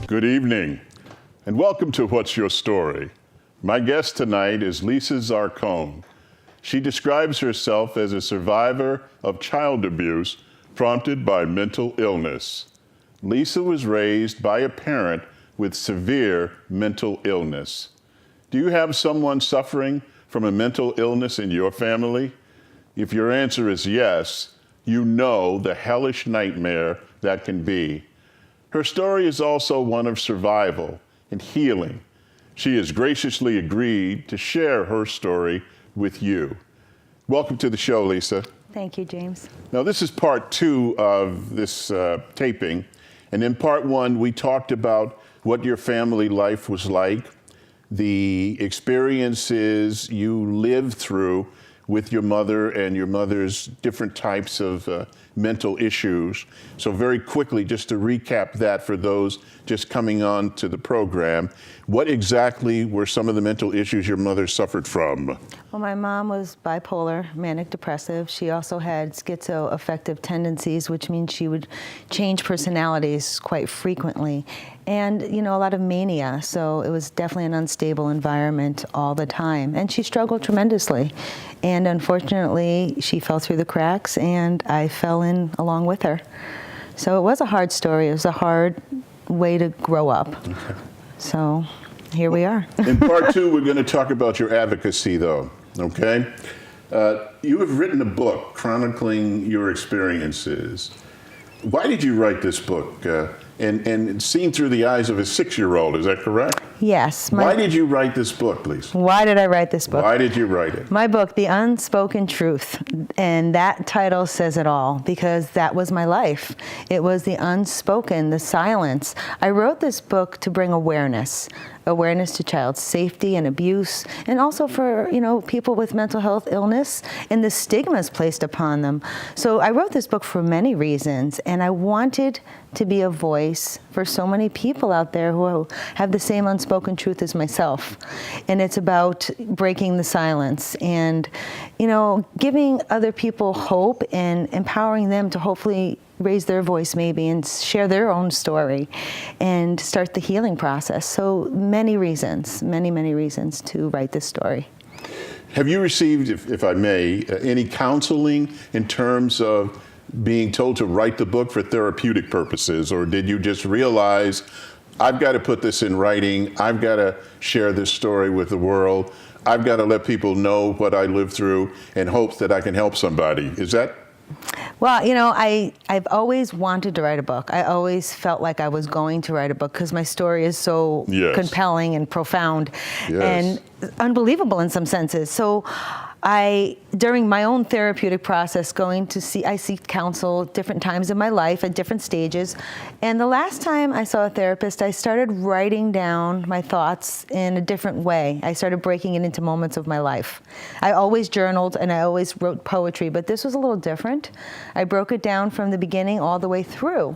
Good evening, and welcome to What's Your Story? My guest tonight is Lisa Zarcone. She describes herself as a survivor of child abuse prompted by mental illness. Lisa was raised by a parent with severe mental illness. Do you have someone suffering from a mental illness in your family? If your answer is yes, you know the hellish nightmare that can be. Her story is also one of survival and healing. She has graciously agreed to share her story with you. Welcome to the show, Lisa. Thank you, James. Now, this is part 2 of this taping. And in part 1, we talked about what your family life was like, the experiences you lived through with your mother and your mother's different types of mental issues. So very quickly, just to recap that for those just coming on to the program, what exactly were some of the mental issues your mother suffered from? Well, my mom was bipolar, manic depressive. She also had schizoaffective tendencies, which means she would change personalities quite frequently. And, you know, a lot of mania, so it was definitely an unstable environment all the time. And she struggled tremendously. And unfortunately, she fell through the cracks, and I fell in along with her. So it was a hard story. It was a hard way to grow up. Okay. So here we are. In part 2, we're going to talk about your advocacy, though, okay? You have written a book chronicling your experiences. Why did you write this book? And seen through the eyes of a 6-year-old, is that correct? Yes. Why did you write this book, please? Why did I write this book? Why did you write it? My book, The Unspoken Truth, and that title says it all, because that was my life. It was the unspoken, the silence. I wrote this book to bring awareness to child safety and abuse, and also for, you know, people with mental health illness and the stigmas placed upon them. So I wrote this book for many reasons, and I wanted to be a voice for so many people out there who have the same unspoken truth as myself. And it's about breaking the silence and, you know, giving other people hope and empowering them to hopefully raise their voice maybe and share their own story and start the healing process. So many reasons, many reasons to write this story. Have you received, if I may, any counseling in terms of being told to write the book for therapeutic purposes, or did you just realize, I've got to put this in writing, I've got to share this story with the world, I've got to let people know what I lived through in hopes that I can help somebody? Is that? Well, you know, I've always wanted to write a book. I always felt like I was going to write a book because my story is so compelling and profound and unbelievable in some senses. So during my own therapeutic process, I seek counsel different times in my life at different stages. And the last time I saw a therapist, I started writing down my thoughts in a different way. I started breaking it into moments of my life. I always journaled and I always wrote poetry, but this was a little different. I broke it down from the beginning all the way through.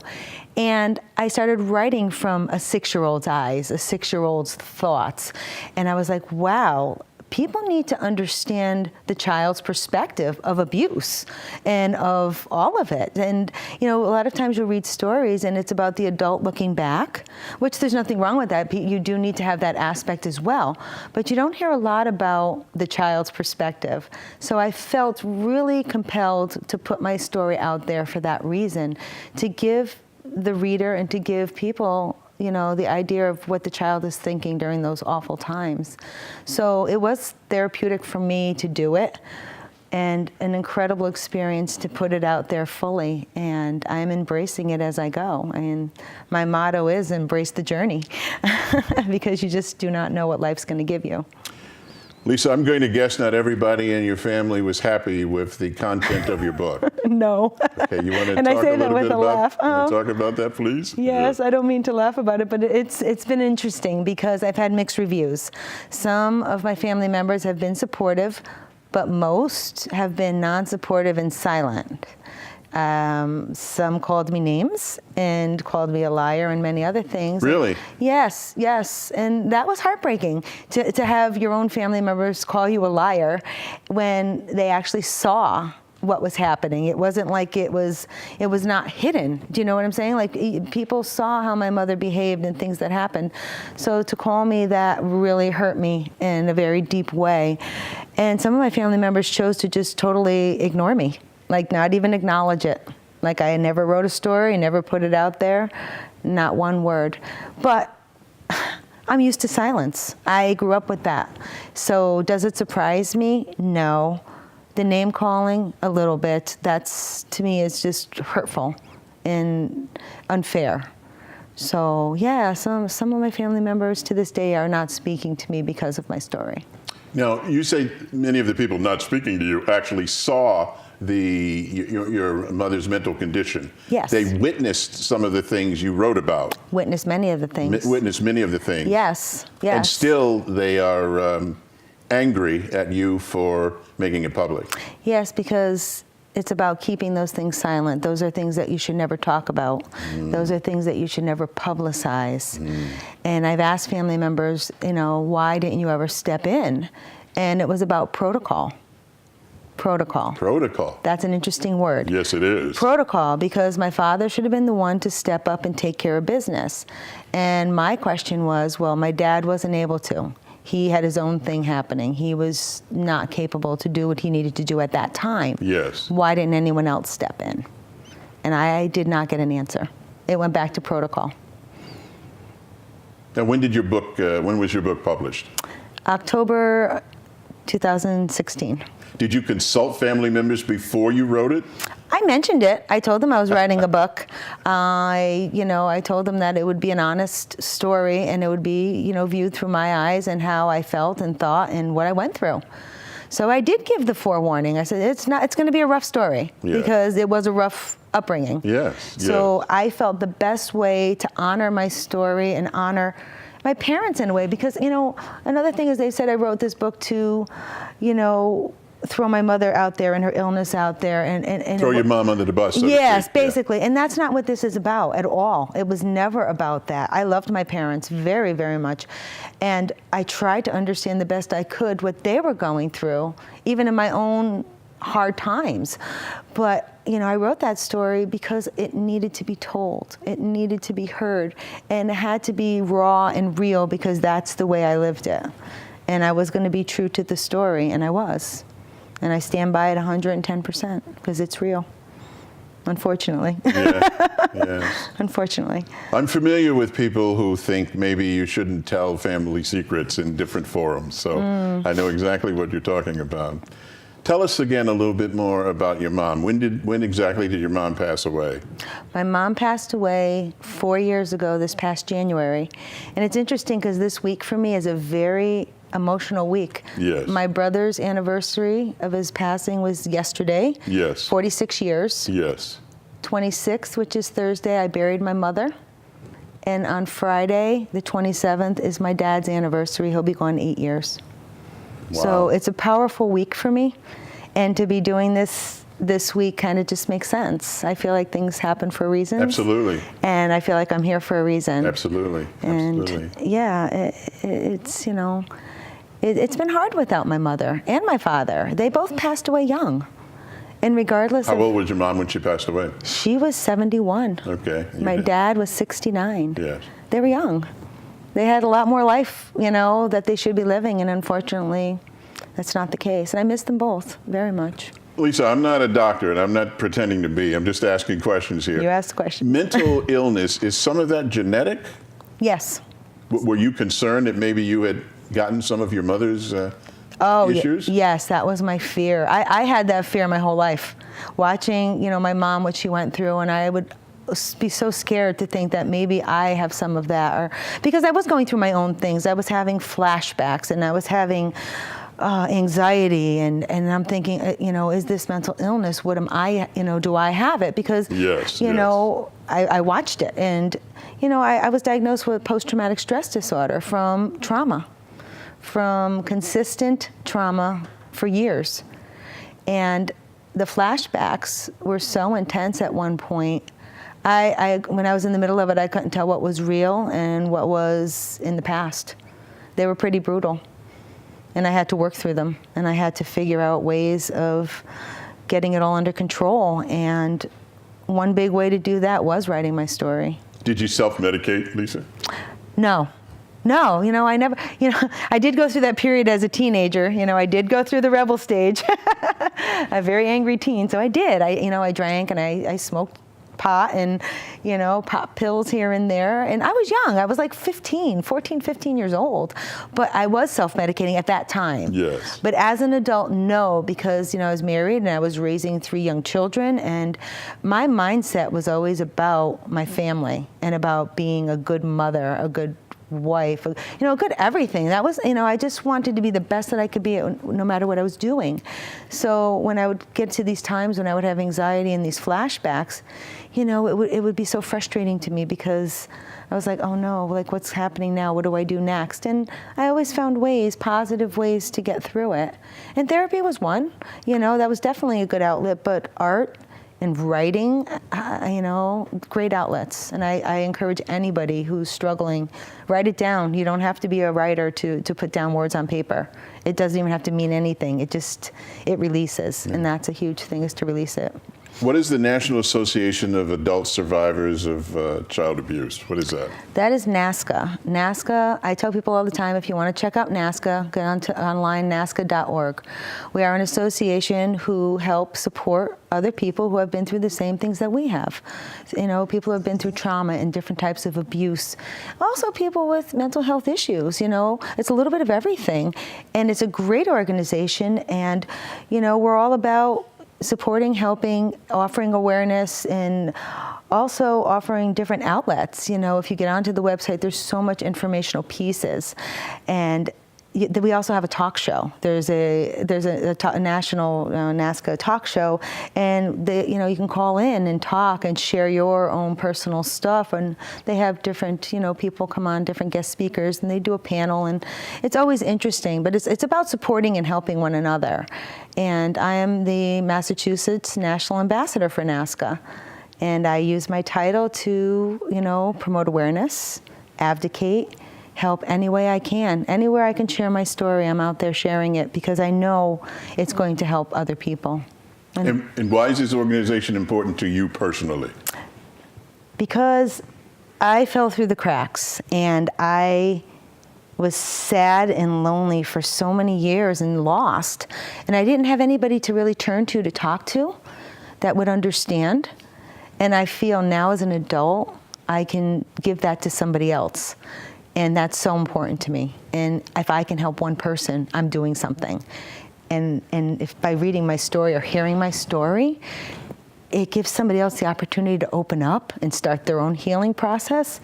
And I started writing from a 6-year-old's eyes, a 6-year-old's thoughts. And I was like, wow, people need to understand the child's perspective of abuse and of all of it. And, you know, a lot of times you'll read stories and it's about the adult looking back, which there's nothing wrong with that. You do need to have that aspect as well. But you don't hear a lot about the child's perspective. So I felt really compelled to put my story out there for that reason, to give the reader and to give people, you know, the idea of what the child is thinking during those awful times. So it was therapeutic for me to do it, and an incredible experience to put it out there fully. And I'm embracing it as I go. And my motto is embrace the journey, because you just do not know what life's going to give you. Lisa, I'm going to guess not everybody in your family was happy with the content of your book. No. Okay, you want to and talk I say a that little with bit a about, laugh. talk about that, please? Yes, I don't mean to laugh about it, but it's been interesting because I've had mixed reviews. Some of my family members have been supportive, but most have been non-supportive and silent. Some called me names and called me a liar and many other things. Really? Yes. And that was heartbreaking to have your own family members call you a liar when they actually saw what was happening. It wasn't like it was not hidden. Do you know what I'm saying? Like people saw how my mother behaved and things that happened. So to call me that really hurt me in a very deep way. And some of my family members chose to just totally ignore me, like not even acknowledge it. Like I never wrote a story, never put it out there, not one word. But I'm used to silence. I grew up with that. So does it surprise me? No. The name calling, a little bit. That's, to me, is just hurtful and unfair. So yeah, some of my family members to this day are not speaking to me because of my story. Now, you say many of the people not speaking to you actually saw your mother's mental condition. Yes. They witnessed some of the things you wrote about. Witnessed many of the things. Witnessed many of the things. Yes, yes. And still they are angry at you for making it public. Yes, because it's about keeping those things silent. Those are things that you should never talk about. Those are things that you should never publicize. And I've asked family members, why didn't you ever step in? And it was about protocol. Protocol. Protocol. That's an interesting word. Yes, it is. Protocol, because my father should have been the one to step up and take care of business. And my question was, well, my dad wasn't able to. He had his own thing happening. He was not capable to do what he needed to do at that time. Yes. Why didn't anyone else step in? And I did not get an answer. It went back to protocol. Now, when was your book published? October 2016. Did you consult family members before you wrote it? I mentioned it. I told them I was writing a book. I told them that it would be an honest story and it would be, viewed through my eyes and how I felt and thought and what I went through. So I did give the forewarning. I said, it's going to be a rough story because it was a rough upbringing. Yes. So I felt the best way to honor my story and honor my parents in a way, because, another thing is they said I wrote this book to, throw my mother out there and her illness out there and throw your mom under the bus. Yes, basically. And that's not what this is about at all. It was never about that. I loved my parents very, very much. And I tried to understand the best I could what they were going through, even in my own hard times. But, I wrote that story because it needed to be told. It needed to be heard. And it had to be raw and real because that's the way I lived it. And I was going to be true to the story, and I was. And I stand by it 110% because it's real, unfortunately. Yes. Unfortunately. I'm familiar with people who think maybe you shouldn't tell family secrets in different forums, so I know exactly what you're talking about. Tell us again a little bit more about your mom. When exactly did your mom pass away? My mom passed away 4 years ago this past January. And it's interesting because this week for me is a very emotional week. Yes. My brother's anniversary of his passing was yesterday. Yes. 46 years. Yes. 26th, which is Thursday, I buried my mother. And on Friday, the 27th, is my dad's anniversary. He'll be gone 8 years. Wow. So it's a powerful week for me. And to be doing this week kind of just makes sense. I feel like things happen for reasons. Absolutely. And I feel like I'm here for a reason. Absolutely. And it's it's been hard without my mother and my father. They both passed away young. And regardless How old was your mom when she passed away? She was 71. Okay. My dad was 69. Yes. They were young. They had a lot more life, that they should be living, and unfortunately, that's not the case. And I miss them both very much. Lisa, I'm not a doctor, and I'm not pretending to be. I'm just asking questions here. You asked questions. Mental illness, is some of that genetic? Yes. Were you concerned that maybe you had gotten some of your mother's issues? Yes, that was my fear. I had that fear my whole life. Watching, my mom, what she went through, and I would be so scared to think that maybe I have some of that, or because I was going through my own things. I was having flashbacks, and I was having anxiety, and I'm thinking, is this mental illness? Do I have it? Because I watched it, and I was diagnosed with post-traumatic stress disorder from trauma, from consistent trauma for years, and the flashbacks were so intense at one point. When I was in the middle of it, I couldn't tell what was real and what was in the past. They were pretty brutal. And I had to work through them. And I had to figure out ways of getting it all under control. And one big way to do that was writing my story. Did you self-medicate, Lisa? No. No, I never, I did go through that period as a teenager. I did go through the rebel stage, a very angry teen. So I did. I drank and I smoked pot and, pop pills here and there. And I was young. I was like 14, 15 years old. But I was self-medicating at that time. Yes. But as an adult, no, because, I was married and I was raising 3 young children. And my mindset was always about my family and about being a good mother, a good wife, good everything. That was, I just wanted to be the best that I could be no matter what I was doing. So when I would get to these times when I would have anxiety and these flashbacks, it would be so frustrating to me because I was like, oh no, like what's happening now? What do I do next? And I always found ways, positive ways to get through it. And therapy was one, that was definitely a good outlet, but art and writing, great outlets. And I encourage anybody who's struggling, write it down. You don't have to be a writer to put down words on paper. It doesn't even have to mean anything. It releases. And that's a huge thing, is to release it. What is the National Association of Adult Survivors of Child Abuse? What is that? That is NASCA. NASCA, I tell people all the time, if you want to check out NASCA, go online, nasca.org. We are an association who help support other people who have been through the same things that we have. People who have been through trauma and different types of abuse. Also people with mental health issues, It's a little bit of everything. And it's a great organization. And, we're all about supporting, helping, offering awareness, and also offering different outlets. If you get onto the website, there's so much informational pieces. And we also have a talk show. There's a national NASCA talk show, and you can call in and talk and share your own personal stuff. And they have different people come on, different guest speakers, and they do a panel. And it's always interesting. But it's about supporting and helping one another. And I am the Massachusetts National Ambassador for NASCA, and I use my title to promote awareness, advocate, help any way I can. Anywhere I can share my story, I'm out there sharing it because I know it's going to help other people. And why is this organization important to you personally? Because I fell through the cracks and I was sad and lonely for so many years and lost. And I didn't have anybody to really turn to talk to that would understand. And I feel now as an adult, I can give that to somebody else. And that's so important to me. And if I can help one person, I'm doing something. And if by reading my story or hearing my story, it gives somebody else the opportunity to open up and start their own healing process,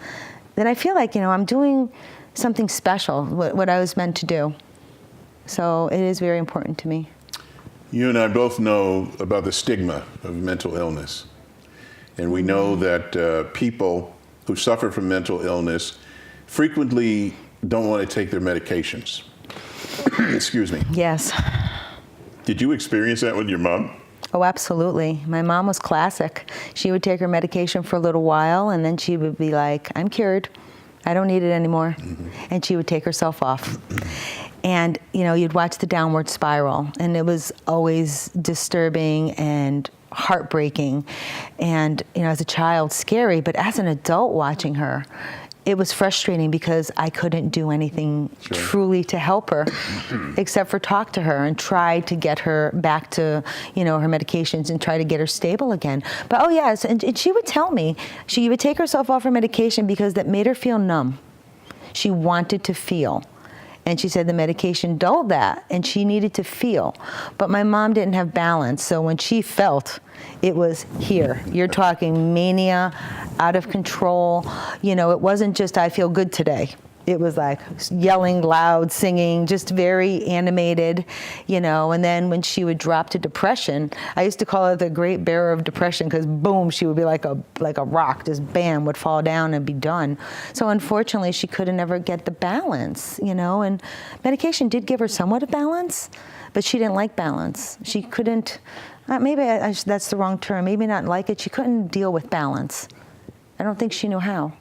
then I feel like, I'm doing something special, what I was meant to do. So it is very important to me. You and I both know about the stigma of mental illness. And we know that people who suffer from mental illness frequently don't want to take their medications. Excuse me. Yes. Did you experience that with your mom? Oh, absolutely. My mom was classic. She would take her medication for a little while, and then she would be like, I'm cured. I don't need it anymore. Mm-hmm. And she would take herself off. And, you'd watch the downward spiral, and it was always disturbing and heartbreaking. And, as a child, scary, but as an adult watching her, it was frustrating because I couldn't do anything truly to help her except for talk to her and try to get her back to, her medications and try to get her stable again. But, oh, yes, and she would tell me she would take herself off her medication because that made her feel numb. She wanted to feel. And she said the medication dulled that, and she needed to feel. But my mom didn't have balance, so when she felt, it was here. You're talking mania, out of control. It wasn't just, I feel good today. It was like yelling loud, singing, just very animated, and then when she would drop to depression, I used to call her the great bearer of depression because boom, she would be like a rock, just bam, would fall down and be done. So unfortunately, she couldn't ever get the balance, and medication did give her somewhat of balance, but she didn't like balance. She couldn't, maybe that's the wrong term, maybe not like it, she couldn't deal with balance. I don't think she knew how.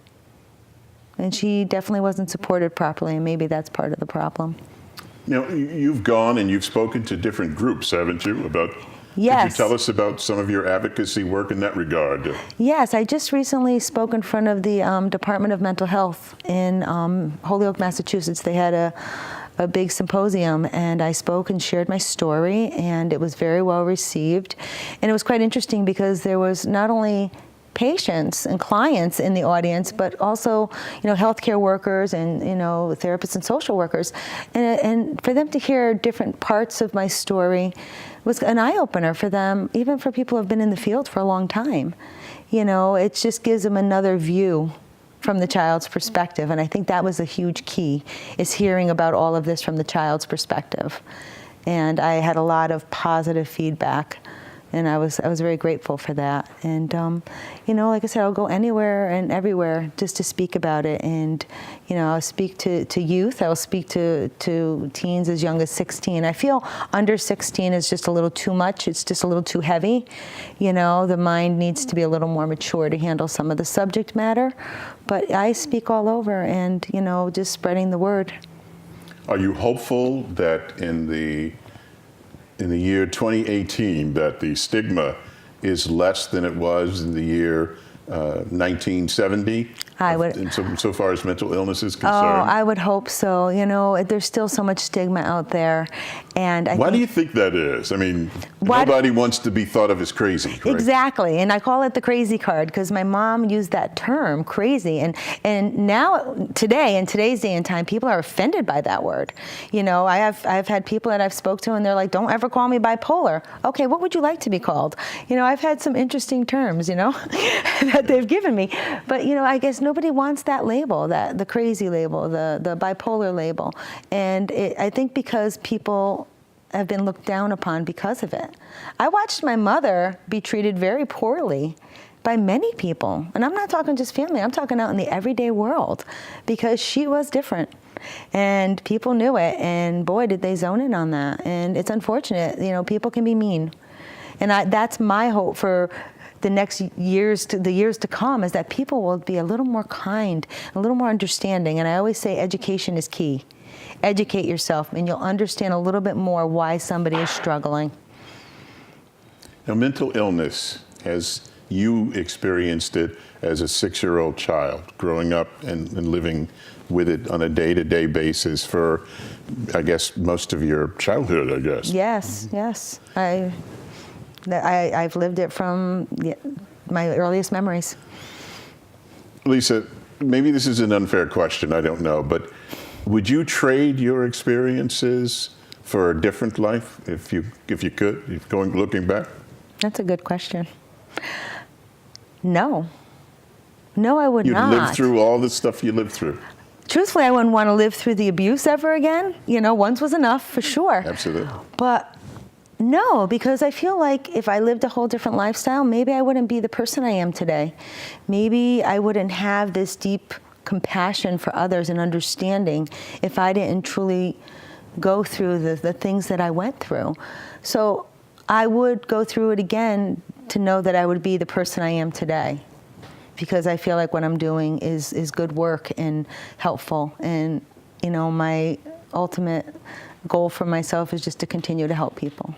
And she definitely wasn't supported properly, and maybe that's part of the problem. You've gone and you've spoken to different groups, haven't you, about Yes. Could you tell us about some of your advocacy work in that regard? Yes, I just recently spoke in front of the Department of Mental Health in Holyoke, Massachusetts. They had a big symposium, and I spoke and shared my story, and it was very well received. And it was quite interesting because there was not only patients and clients in the audience, but also, healthcare workers and, therapists and social workers. And for them to hear different parts of my story was an eye-opener for them, even for people who have been in the field for a long time. It just gives them another view from the child's perspective. And I think that was a huge key, is hearing about all of this from the child's perspective. And I had a lot of positive feedback. And I was very grateful for that. And, like I said, I'll go anywhere and everywhere just to speak about it. And, I'll speak to youth. I'll speak to teens as young as 16. I feel under 16 is just a little too much. It's just a little too heavy. The mind needs to be a little more mature to handle some of the subject matter. But I speak all over and, just spreading the word. Are you hopeful that in the year 2018, that the stigma is less than it was in the year 1970? I would. So far as mental illness is concerned? Oh, I would hope so. There's still so much stigma out there. And why do you think that is? I mean, nobody wants to be thought of as crazy, right? Exactly. And I call it the crazy card because my mom used that term, crazy. And now, today, in today's day and time, people are offended by that word. I've had people that I've spoke to and they're like, don't ever call me bipolar. Okay, what would you like to be called? I've had some interesting terms, that they've given me. But, I guess nobody wants that label, the crazy label, the bipolar label. And I think because people have been looked down upon because of it. I watched my mother be treated very poorly by many people. And I'm not talking just family, I'm talking out in the everyday world, because she was different. And people knew it, and boy, did they zone in on that. And it's unfortunate, people can be mean. And that's my hope for the next years to come, is that people will be a little more kind, a little more understanding. And I always say education is key. Educate yourself, and you'll understand a little bit more why somebody is struggling. Now, mental illness, as you experienced it as a 6-year-old child, growing up and living with it on a day-to-day basis for, I guess, most of your childhood, I guess. Yes. I've lived it from my earliest memories. Lisa, maybe this is an unfair question, I don't know, but would you trade your experiences for a different life if you could, looking back? That's a good question. No, I would not. You'd live through all the stuff you lived through. Truthfully, I wouldn't want to live through the abuse ever again. Once was enough, for sure. Absolutely. But no, because I feel like if I lived a whole different lifestyle, maybe I wouldn't be the person I am today. Maybe I wouldn't have this deep compassion for others and understanding if I didn't truly go through the things that I went through. So I would go through it again to know that I would be the person I am today, because I feel like what I'm doing is good work and helpful. And, my ultimate goal for myself is just to continue to help people.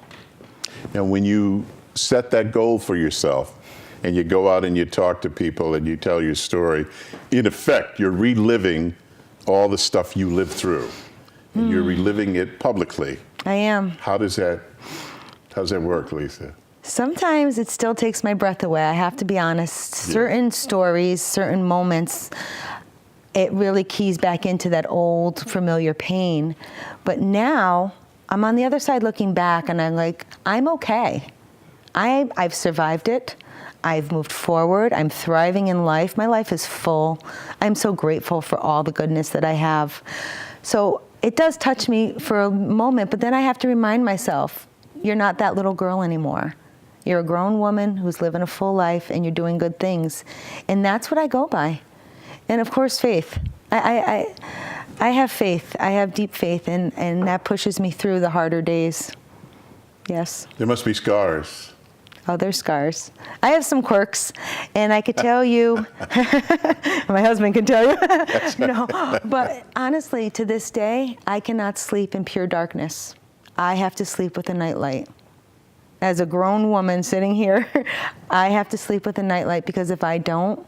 Now, when you set that goal for yourself, and you go out and you talk to people and you tell your story, in effect, you're reliving all the stuff you lived through. And you're reliving it publicly. I am. How does that work, Lisa? Sometimes it still takes my breath away, I have to be honest. Yeah. Certain stories, certain moments, it really keys back into that old familiar pain. But now, I'm on the other side looking back and I'm like, I'm okay. I've survived it. I've moved forward. I'm thriving in life. My life is full. I'm so grateful for all the goodness that I have. So it does touch me for a moment, but then I have to remind myself, you're not that little girl anymore. You're a grown woman who's living a full life and you're doing good things. And that's what I go by. And of course, faith. I have faith. I have deep faith, and that pushes me through the harder days. Yes. There must be scars. Oh, there's scars. I have some quirks, and I could tell you, my husband can tell you, but honestly, to this day, I cannot sleep in pure darkness. I have to sleep with a nightlight. as a grown woman sitting here, I have to sleep with a nightlight, because if I don't,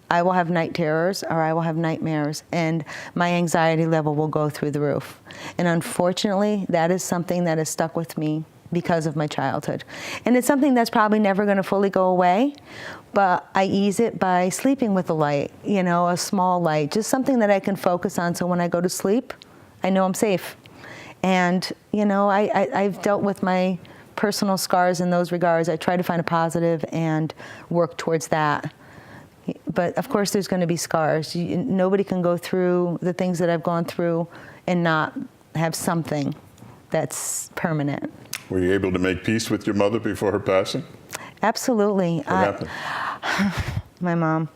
I will have night terrors or I will have nightmares, and my anxiety level will go through the roof. And unfortunately, that is something that has stuck with me because of my childhood. And it's something that's probably never going to fully go away, but I ease it by sleeping with a light, you know, a small light, just something that I can focus on, so when I go to sleep, I know I'm safe. And, you know, I've dealt with my personal scars in those regards. I try to find a positive and work towards that. But of course, there's going to be scars. Nobody can go through the things that I've gone through and not have something that's permanent. Were you able to make peace with your mother before her passing? Absolutely. What happened? My mom.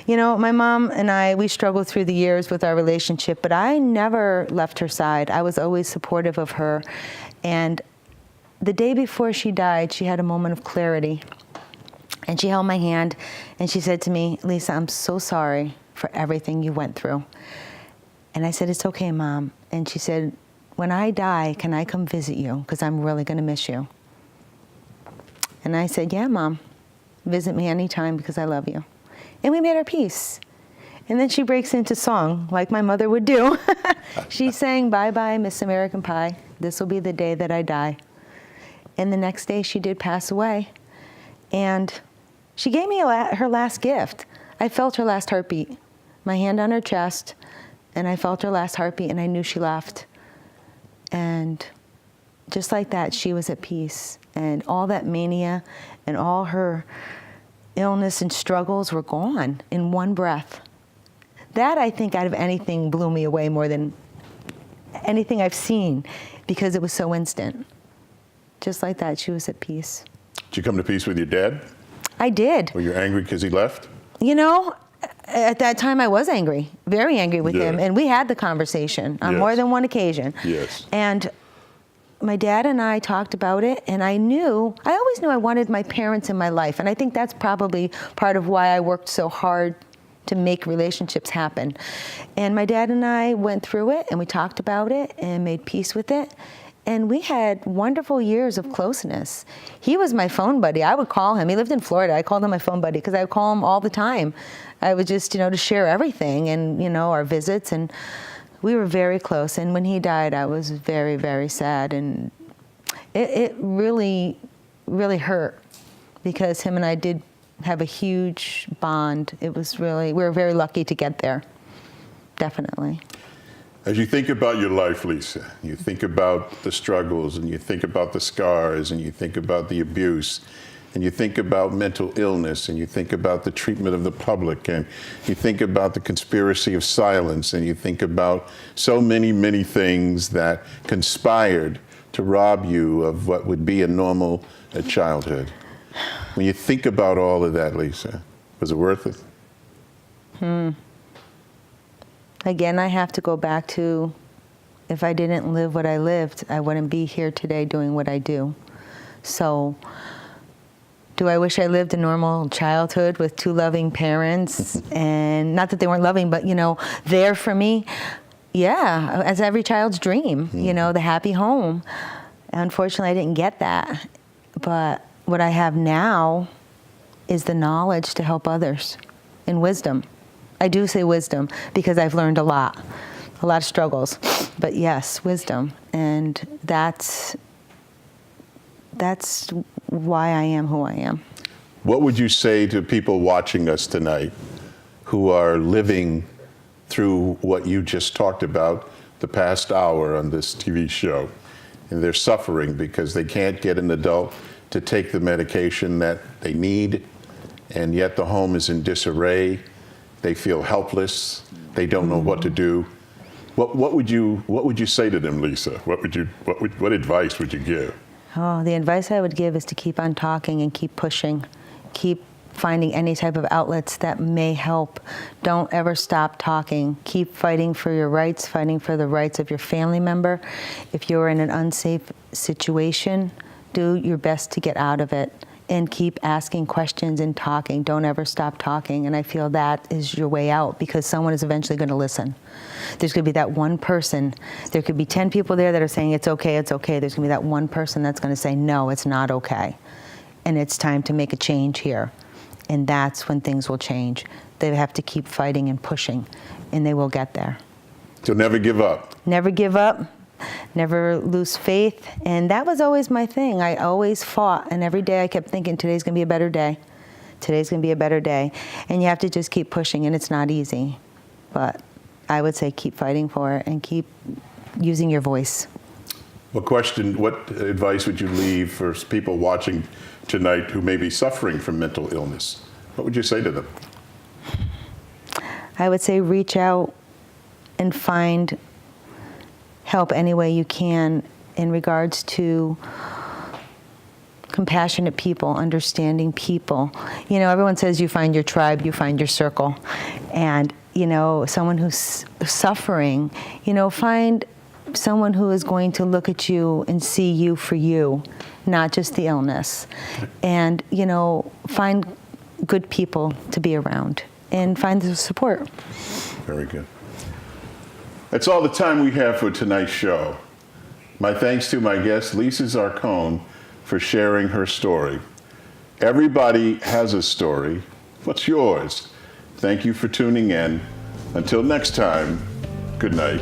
You know, my mom and we struggled through the years with our relationship, but I never left her side. I was always supportive of her. And the day before she died, she had a moment of clarity. And she held my hand and she said to me, "Lisa, I'm so sorry for everything you went through." And I said, "It's okay, Mom." And she said, "When I die, can I come visit you? Because I'm really going to miss you." And I said, "Yeah, Mom, visit me anytime because I love you." And we made our peace. And then she breaks into song like my mother would do. She sang, "Bye bye, Miss American Pie. This will be the day that I die." And the next day she did pass away. And she gave me her last gift. I felt her last heartbeat. My hand on her chest, and I felt her last heartbeat, and I knew she left. And just like that, she was at peace. And all that mania and all her illness and struggles were gone in one breath. That, I think, out of anything, blew me away more than anything I've seen, because it was so instant. Just like that, she was at peace. Did you come to peace with your dad? I did. Were you angry because he left? You know, at that time I was angry, very angry with him. And we had the conversation on more than one occasion. Yes. And my dad and I talked about it, and I always knew I wanted my parents in my life. And I think that's probably part of why I worked so hard to make relationships happen. And my dad and I went through it, and we talked about it and made peace with it. And we had wonderful years of closeness. He was my phone buddy. I would call him. He lived in Florida. I called him my phone buddy because I would call him all the time. I would just, to share everything and, our visits. And we were very close. And when he died, I was very, very sad. And it really, really hurt, because him and I did have a huge bond. It was really, we were very lucky to get there. Definitely. As you think about your life, Lisa, you think about the struggles, and you think about the scars, and you think about the abuse, and you think about mental illness, and you think about the treatment of the public, and you think about the conspiracy of silence, and you think about so many, many things that conspired to rob you of what would be a normal childhood. When you think about all of that, Lisa, was it worth it? Again, I have to go back to, if I didn't live what I lived, I wouldn't be here today doing what I do. So, do I wish I lived a normal childhood with two loving parents? And not that they weren't loving, but, there for me? Yeah, as every child's dream, the happy home. Unfortunately, I didn't get that. But what I have now is the knowledge to help others, and wisdom. I do say wisdom because I've learned a lot of struggles, but yes, wisdom. And that's why I am who I am. What would you say to people watching us tonight who are living through what you just talked about the past hour on this TV show, and they're suffering because they can't get an adult to take the medication that they need, and yet the home is in disarray? They feel helpless. They don't know what to do. What would you say to them, Lisa? What advice would you give? Oh, the advice I would give is to keep on talking and keep pushing. Keep finding any type of outlets that may help. Don't ever stop talking. Keep fighting for your rights, fighting for the rights of your family member. If you're in an unsafe situation, do your best to get out of it. and keep asking questions and talking. Don't ever stop talking. And I feel that is your way out, because someone is eventually going to listen. There's going to be that one person. There could be 10 people there that are saying it's okay, it's okay. There's going to be that one person that's going to say, no, it's not okay. And it's time to make a change here. And that's when things will change. They have to keep fighting and pushing, and they will get there. So never give up. Never give up. Never lose faith. And that was always my thing. I always fought, and every day I kept thinking, today's going to be a better day. Today's going to be a better day. And you have to just keep pushing, and it's not easy. But I would say keep fighting for it and keep using your voice. What advice would you leave for people watching tonight who may be suffering from mental illness? What would you say to them? I would say reach out and find help any way you can in regards to compassionate people, understanding people. You know, everyone says you find your tribe, you find your circle. And, you know, someone who's suffering, you know, find someone who is going to look at you and see you for you, not just the illness. And, you know, find good people to be around and find the support. Very good. That's all the time we have for tonight's show. My thanks to my guest, Lisa Zarcone, for sharing her story. Everybody has a story. What's yours? Thank you for tuning in. Until next time, good night.